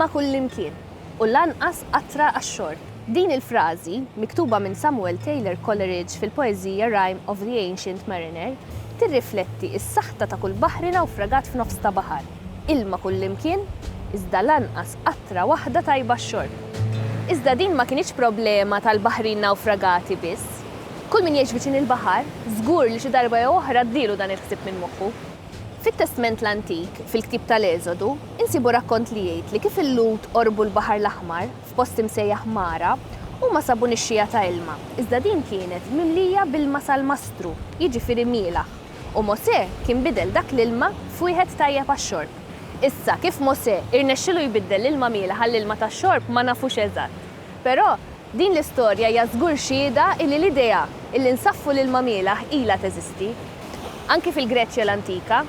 ilma kullimkien u lanqas qatra għax-xorb. Din il-frażi, miktuba minn Samuel Taylor Coleridge fil-poeżija Rime of the Ancient Mariner, tirrifletti s-saħta ta' kull baħri nawfragat f'nofs ta' baħar. Ilma kullimkien, iżda lanqas qatra waħda tajba x-xorb. Iżda din ma kienx problema tal-baħrin nawfragati biss. Kull min jgħix viċin il-baħar, żgur li xi darba jew oħra ddielu dan il-ħsieb minn moħħu. Fit-Testament l-Antik, fil-Ktib tal-Eżodu, insibu rakkont li jgħid li kif il-Lut qorbu l-Baħar l-Aħmar f'post imsejjaħ Mara huma sabu nixxija ta' ilma. Iżda din kienet mimlija bil-ma sal-mastru, jiġifieri mielaħ. U Mosè kien bidel dak l-ilma f'wieħed tajjeb għax-xorb. Issa kif Mosè irnexxielu jbiddel l-ilma mielaħ għall-ilma tax-xorb ma nafux eżatt. Però din l-istorja hija żgur xhieda illi l-idea illi nsaffu l-ilma mielaħ ilha teżisti. Anki fil-Greċja l-Antika,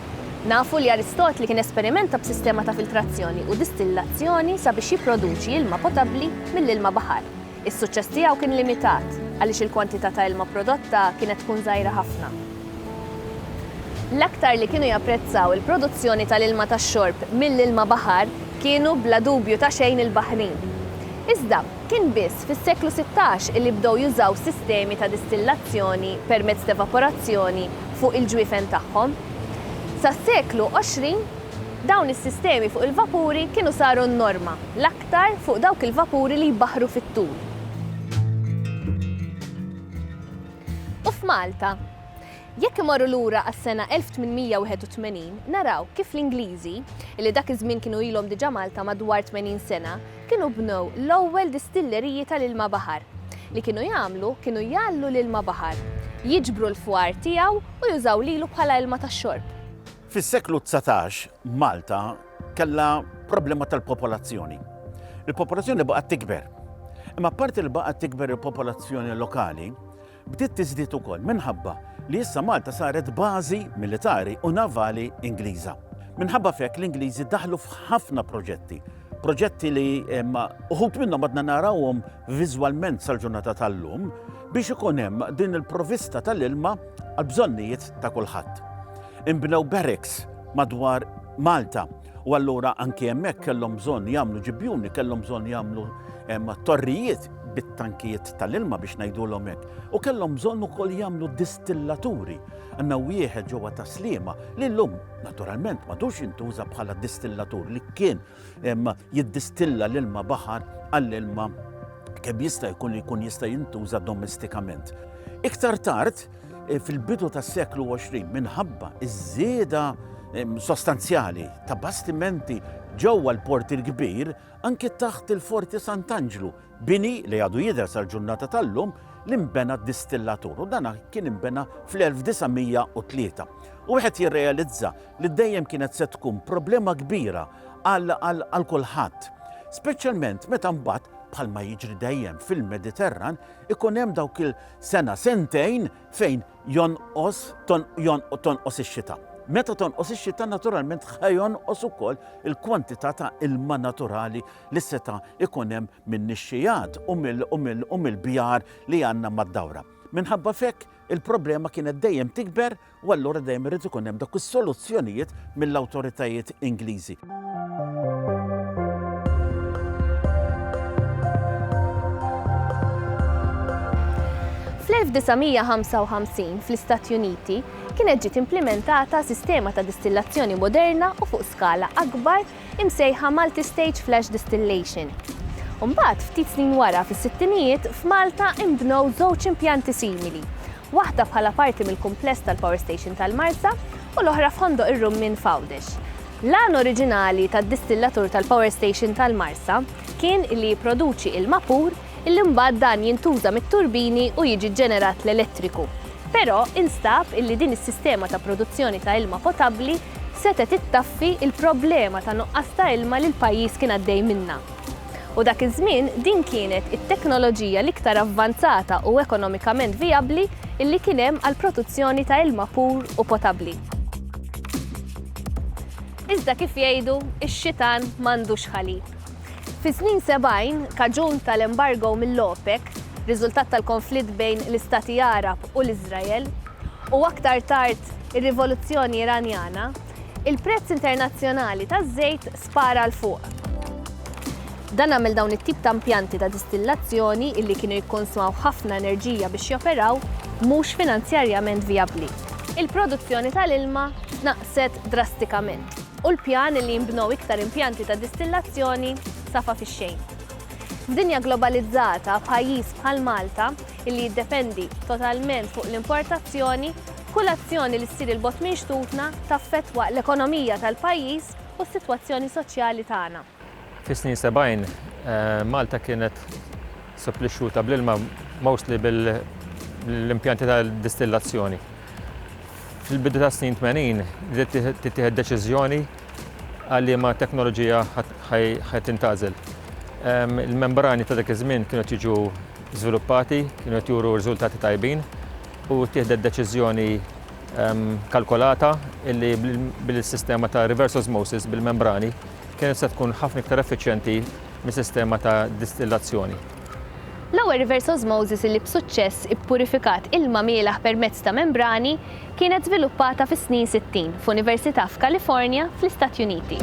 nafu li Aristotli kien esperimenta b'sistema ta' filtrazzjoni u distillazzjoni sabiex jipproduċi ilma potabbli mill-ilma baħar. Is-suċċess tiegħu kien limitat għaliex il-kwantità ta' ilma prodotta kienet tkun żgħira ħafna. L-aktar li kienu japprezzaw il-produzzjoni tal-ilma tax-xorb mill-ilma baħar kienu bla dubju ta' xejn il-baħrin. Iżda, kien biss fis-seklu 16 illi bdew jużaw sistemi ta' distillazzjoni permezz ta' evaporazzjoni fuq il-ġwiefen tagħhom. Sas-seklu 20, dawn is-sistemi fuq il-vapuri kienu saru n-norma, l-aktar fuq dawk il-vapuri li jbaħru fit-tul. U f'Malta, jekk imorru lura għas-sena 1881, naraw kif l-Ingliżi, li dak iż-żmien kienu ilhom diġà Malta madwar 80 sena, kienu bnew l-ewwel distilleriji tal-ilma baħar. Li kienu jgħallu l-ilma baħar, jiġbru l-fwar tiegħu u jużaw lilu bħala ilma tax-xorb. Fis-seklu 19 Malta kellha problema tal-popolazzjoni. Il-popolazzjoni baqgħet tikber. Imma apparti li baqgħet tikber il-popolazzjoni lokali, bdiet tiżdied ukoll minħabba li issa Malta saret bażi militari u navali Ingliża. Minħabba fek l-Ingliżi daħlu f'ħafna proġetti li uħud minnhom għadna narawhom viżwalment sal-ġurnata tal-lum biex ikun hemm din il-provista tal-ilma għal bżonnijiet ta' kulħadd. Inbnew barracks madwar Malta u allura anke hemmhekk kellhom bżonn jagħmlu ġibjuni, kellhom bżonn jagħmlu torrijiet bit-tankijiet tal-ilma biex ngħidulhom hekk. U kellhom bżonn ukoll jagħmlu distillaturi. Għandna wieħed ġewwa ta' Sliema li llum naturalment m'għadux jintuża bħala distillatur li kien jiddistilla l-ilma baħar għall-ilma kemm jista' jkun jista' jintuża domestikament. Iktar tard fil-bidu tas-seklu 20 minħabba iż-żieda sostanzjali ta' bastimenti ġewwa l-Port il-Kbir anke taħt il-Forti Sant'Angelo, bini li għadu jidher sal-ġurnata tal-lum li nbena distillatur u dana kien inbena fl-1903. U wieħed jirrealizza li dejjem kienet se tkun problema kbira għal kulħadd, speċjalment meta mbagħad bħalma jiġri dejjem fil-Mediterran ikun hemm dawk il-sena sentejn fejn tonqos ix-xita. Meta tonqos ix-xita naturalment ħajonqos ukoll il-kwantità ta' ilma naturali li seta' ikun hemm min-nixxijat u mill-bjar li għandna mad-dawra. Minħabba fek il-problema kienet dejjem tikber u allura dejjem irid ikun hemm dak is-soluzzjonijiet mill-awtoritajiet Ingliżi. Fl-1955 fl-Istati Uniti kienet ġiet implementata sistema ta' distillazzjoni moderna u fuq skala akbar imsejħa Multi-Stage Flash Distillation. Mbagħad ftit snin wara fis-sittinijiet f'Malta inbnew żewġ impjanti simili, waħda bħala parti mill-kumpless tal-Power Station tal-Marsa u l-oħra f'Ħondoq ir-Rummin Fawdex. L-għan oriġinali tad-distillatur tal-Power Station tal-Marsa kien li jipproduċi ilma pur illi mbagħad dan jintuża mit-turbini u jiġi ġenerat l-elettriku. Però instab illi din is-sistema ta' produzzjoni ta' ilma potabbli setet ittaffi il-problema ta' nuqqas ta' ilma li l-pajjiż kien għaddej minnha. U dak iż-żmien din kienet it-teknoloġija l-iktar avvanzata u ekonomikament vijabbli illi kien hemm għall produzzjoni ta' ilma pur u potabbli. Iżda kif jgħidu, ix-xitan m'għandux ħalib. Fi snin 70, kaġun tal-embargo mill-OPEC, riżultat tal-konflitt bejn l-Istati Arab u l-Iżrael, u aktar tard ir-Rivoluzzjoni Iranjana, il-prezz internazzjonali taż-żejt spara l fuq. Dan għamel dawn it-tip ta' impjanti ta' distillazzjoni illi kienu jikkonsmaw ħafna enerġija biex joperaw mhux finanzjarjament vijabbli. Il-produzzjoni tal-ilma naqset drastikament u l-pjan illi jinbnew iktar impjanti ta' distillazzjoni safa fix-xejn. F'dinja globalizzata b'pajjiż bħal Malta illi jiddependi totalment fuq l-importazzjoni, kull azzjoni li ssir il-bot minn xtutna taffettwa l-ekonomija tal-pajjiż u s-sitwazzjoni soċjali tagħna. Fis-snin 70 Malta kienet supplixxuta bl-ilma mostly bil-impjanti tal-distillazzjoni. Fil-bidu ta' snin 80 tittieħed deċiżjoni għal ma' teknoloġija ħatintażel. Il-membrani ta' dak iż-żmien kienu jiġu żviluppati, kienu qed juru riżultati tajbin u tieħdet deċiżjoni kalkolata illi bil-sistema ta' reverse osmosis bil-membrani kienet se tkun ħafna iktar effiċjenti mis-sistema ta' distillazzjoni. L-ewwel reverse osmosis li b'suċċess ippurifikat ilma mielaħ permezz ta' membrani kienet żviluppata fis-snin 60 f'Università f'Kalifornja fl-Istati Uniti.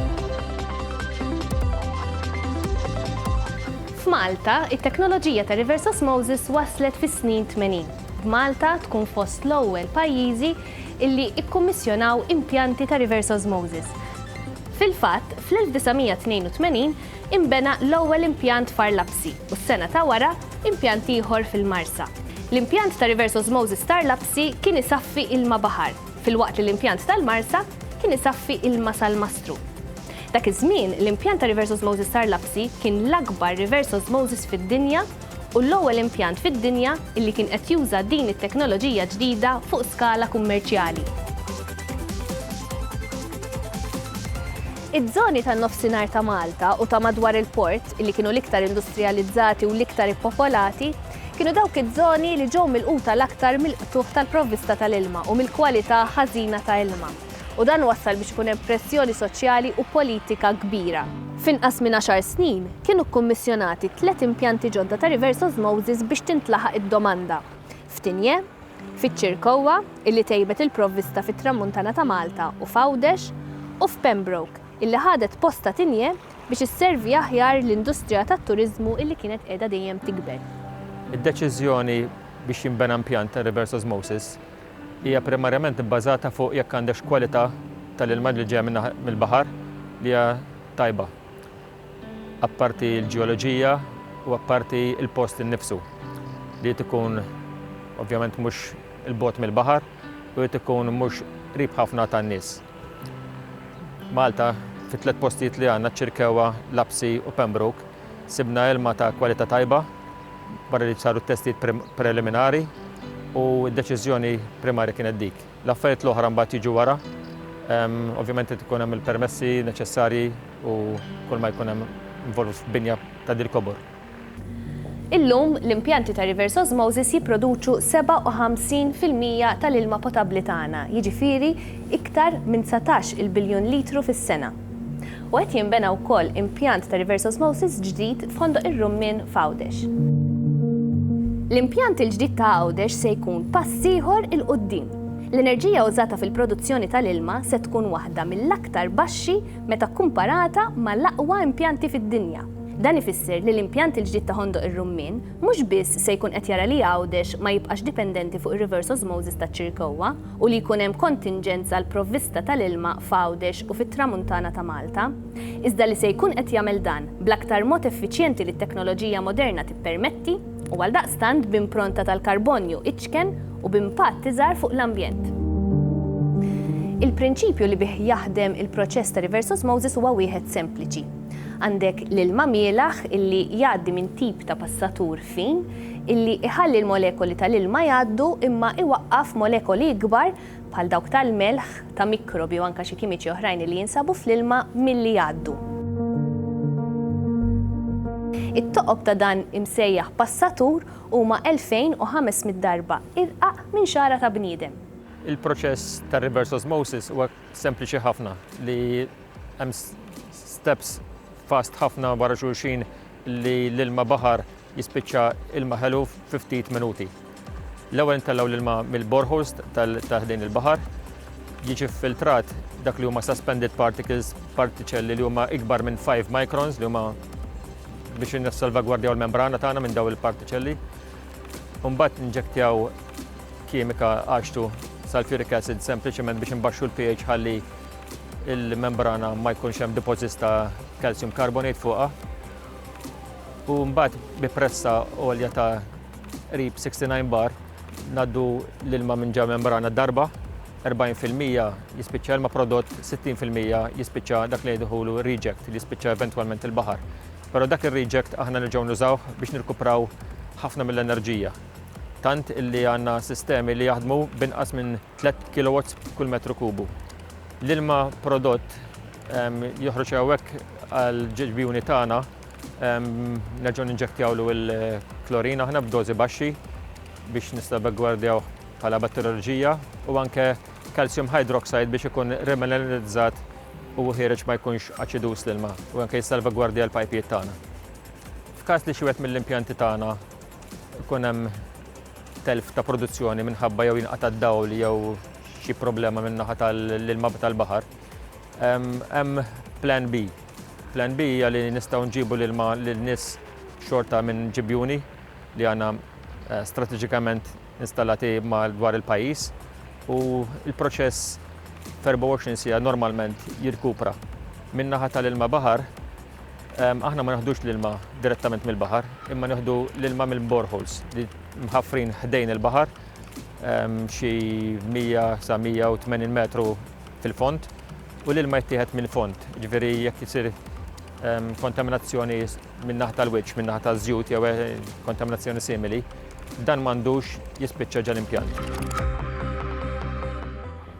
F'Malta, it-teknoloġija ta' reverse osmosis waslet fis-snin 80. Malta tkun fost l-ewwel pajjiżi illi ikkummissjonaw impjanti ta' reverse osmosis. Fil-fatt, fl-1982 imbena l-ewwel impjant f'Arlapsi u s-sena ta' wara impjant ieħor fil-Marsa. L-impjant ta' reverse osmosis f'Arlapsi kien isaffi ilma baħar, filwaqt li l-impjant tal-Marsa kien isaffi ilma sal-Mastru. Dak iż-żmien, l-impjant ta' reverse osmosis f'Arlapsi kien l-akbar reverse osmosis fid-dinja u l-ewwel impjant fid-dinja illi kien qed juża din it-teknoloġija ġdida fuq skala kummerċjali. Iż-żoni tan-nofsinhar ta' Malta u ta' madwar il-port illi kienu l-iktar industrijalizzati u l-iktar ippopolati kienu dawk iż-żoni li ġew milquta l-aktar mill-qtuħ tal-provvista tal-ilma u mill-kwalità ħażina ta' ilma. U dan wassal biex ikun hemm pressjoni soċjali u politika kbira. F'inqas minn 10 snin kienu kkummissjonati 3 impjanti ġodda ta' reverse osmosis biex tintlaħaq id-domanda. F'Tinje, fiċ-Ċirkowwa illi tejbet il-provvista fit-Tramuntana ta' Malta u f'Għawdex u f'Pembroke illi ħadet posta Tinje biex isservi aħjar l-industrija tat-turiżmu illi kienet qiegħda dejjem tikber. Id-deċiżjoni biex jinbena impjant ta' reverse osmosis hija primarjament bbażata fuq jekk għandek kwalità tal-ilma li ġejja mill-baħar li hija tajba. Apparti l-ġeoloġija u apparti l-post innifsu li tkun ovvjament mhux il-bot mill-baħar u tkun mhux qrib ħafna tan-nies. Malta fit-3 postijiet li għandna ċ-Ċirkewwa, Lapsi u Pembroke sibna ilma ta' kwalità tajba wara li saru testijiet preliminari u d-deċiżjoni primarja kienet dik. L-affarijiet l-oħra mbagħad jiġu wara, ovvjament tkun hemm il-permessi neċessarji u kull ma jkun hemm involvu f'binja ta' dil-kobor. Illum l-impjanti ta' reverse osmosis jipproduċu 57% tal-ilma potabbli tagħna, jiġifieri iktar minn 19 biljun litru fis-sena. U qed jinbena wkoll impjant ta' reverse osmosis ġdid f'Ħondoq ir-Rummin f'Għawdex. L-impjant il-ġdid ta' Għawdex se jkun pass ieħor il quddiem. L-enerġija użata fil-produzzjoni tal-ilma se tkun waħda mill-aktar baxxi meta kkumparata mal-aqwa impjanti fid-dinja. Dan ifisser li l-impjant il-ġdid ta' Ħondoq ir-Rummin mhux biss se jkun qed jara li Għawdex ma jibqax dipendenti fuq ir-reverse osmosis taċ-Ċirkewwa u li jkun hemm kontingenza għall provvista tal-ilma f'Għawdex u fit-Tramuntana ta' Malta, iżda li se jkun qed jagħmel dan bl-aktar mod effiċjenti li t-teknoloġija moderna tippermetti u għaldaqstant b'impronta tal-karbonju iċken u b'impatt iżgħar fuq l-ambjent. Il-prinċipju li bih jaħdem il-proċess ta' reverse osmosis huwa wieħed sempliċi. Għandek l-ilma mielaħ illi jgħaddi minn tip ta' passatur fin illi iħalli l-molekoli tal-ilma jgħaddu imma iwaqqaf molekoli ikbar bħal dawk tal-melħ, ta' mikrobi u anke xi kimiċi oħrajn li jinsabu fl-ilma milli jgħaddu. It-toqob ta' dan imsejjaħ passatur huma 2500 darba irqaq minn xara ta' bniedem. Il-proċess ta' reverse osmosis huwa sempliċi ħafna li hemm steps fast ħafna wara xulxin li l-ilma baħar jispiċċa ilma ħelu f'50 minuti. L-ewwel intellaw l-ilma mill-boreholes ta' ħdejn il-baħar, jiġi filtrat dak li huma suspended particles, partiċelli li huma ikbar minn 5 microns li huma biex nissalvagwardjaw l-membrana tagħna minn daw il-partiċelli. Mbagħad inġektjaw kimika H2 sulfuric acid sempliċement biex imbaxxu l-pH ħalli il-membrana ma jkunx hemm deposits ta' calcium carbonate fuqha. U mbagħad bi pressa għolja ta' qrib 69 bar naddu l-ilma minn ġew membrana darba, 40% jispiċċa ilma prodott, 60% jispiċċa dak li jidħulu reject li jispiċċa eventwalment il-baħar. Però dak ir-reject aħna nerġgħu nużaw biex nirkupraw ħafna mill-enerġija. Tant illi għandna sistemi li jaħdmu binqas minn 3 kilowatts kull metru kubu. L-ilma prodott joħroġ hawnhekk għal ġibjuni tagħna nerġgħu ninġektjawlu l-klorin aħna b'dożi baxxi biex nissalvagwardjaw bħala batterioloġija u anke calcium hydroxide biex ikun remineralizzat u ħireġ ma jkunx aċidus l-ilma u anke jissalvagwardja l-pajpijiet tagħna. F'każ li xi wieħed mill-impjanti tagħna ikun hemm telf ta' produzzjoni minħabba jew jinqata' d-dawl jew xi problema min-naħa tal-ilma tal-baħar, hemm plan B. Plan B hija li nistgħu nġibu l-ilma lin-nies xorta minn ġibjuni li għandna strateġikament installati dwar il-pajjiż u l-proċess f'24 siegħa normalment jirkupra. Min-naħa tal-ilma baħar, aħna ma naħdux l-ilma direttament mill-baħar, imma nieħdu l-ilma mill-boreholes li mħaffrin ħdejn il-baħar xi 100 sa 180 metru fil-font u l-ilma jittieħed mill-font. Ġifieri jekk isir kontaminazzjoni min-naħa tal-wiċċ, min-naħa taż-żjud jew kontaminazzjoni simili, dan m'għandux jispiċċa ġal-impjant.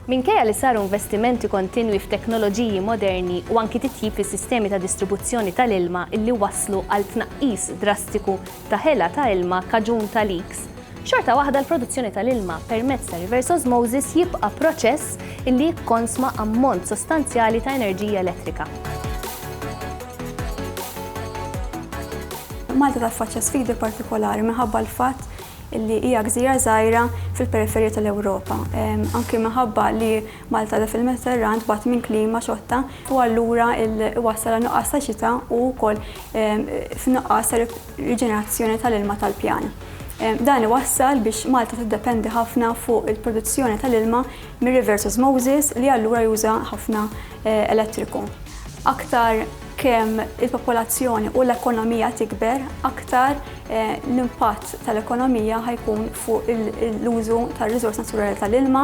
Minkejja li saru investimenti kontinwi f'teknoloġiji moderni u anki titjib fis-sistemi ta' distribuzzjoni tal-ilma illi waslu għal tnaqqis drastiku ta' ħela ta' ilma kaġun ta' leaks, xorta waħda l-produzzjoni tal-ilma permezz ta' reverse osmosis jibqa' proċess illi jikkonsma ammont sostanzjali ta' enerġija elettrika. Malta taffaċċja sfidi partikolari minħabba l-fatt illi hija gżira żgħira fil-periferija tal-Ewropa. Anke minħabba li Malta da fil-Mediterran tbagħat minn klima xotta u allura wassal nuqqas ta' xita u wkoll f'nuqqas ta' riġenerazzjoni tal-ilma tal-pjan. Dan iwassal biex Malta tiddependi ħafna fuq il-produzzjoni tal-ilma mir-reverse osmosis li allura juża ħafna elettriku. Aktar kemm il-popolazzjoni u l-ekonomija tikber, aktar l-impatt tal-ekonomija ħajkun fuq l-użu tal-riżors naturali tal-ilma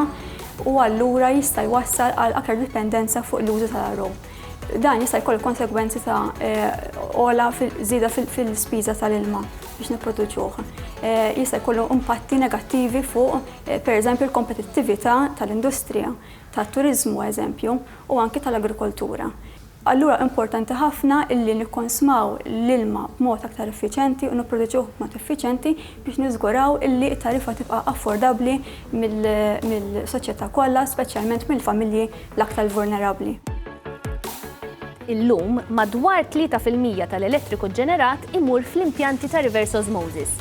u allura jista' jwassal għal aktar dipendenza fuq l-użu tal-arom. Dan jista' jkollu konsegwenzi ta' ola żieda fil-spiża tal-ilma biex nipproduċuh. Jista' jkollu impatti negattivi fuq pereżempju l-kompetittività tal-industrija, tat-turiżmu eżempju, u anke tal-agrikoltura. Allura importanti ħafna illi nikkonsmaw l-ilma b'mod aktar effiċjenti u nipproduċuh b'mod effiċjenti biex niżguraw illi t-tarifa tibqa' affordabbli mill-soċjetà kollha, speċjalment mill-familji l-aktar vulnerabbli. Illum madwar 3% tal-elettriku ġenerat imur fl-impjanti ta' reverse osmosis.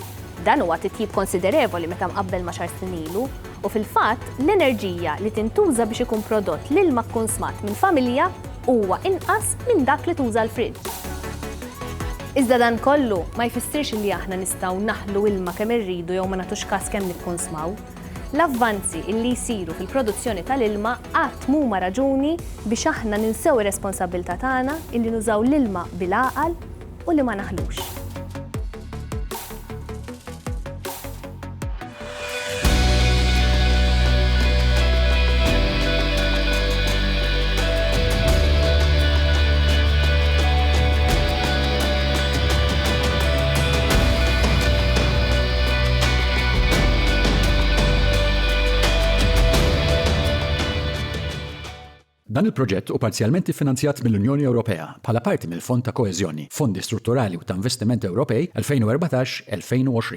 Dan huwa titjib konsiderevoli meta mqabbel ma' xar snin ilu u fil-fatt l-enerġija li tintuża biex ikun prodott l-ilma kkonsmat minn familja huwa inqas minn dak li tuża l-friġġ. Iżda dan kollu ma jfissirx li aħna nistgħu naħlu ilma kemm irridu jew ma nagħtux każ kemm nikkonsmaw. L-avvanzi li jsiru fil-produzzjoni tal-ilma qatt huma raġuni biex aħna ninsew ir-responsabbiltà tagħna illi nużaw l-ilma bil-għaqal u li ma naħlux. Dan il-proġett u parzjalment iffinanzjat mill-Unjoni Ewropea bħala parti mill-Fond ta' Koeżjoni, Fondi Strutturali u ta' Investiment Ewropej 2014-2020.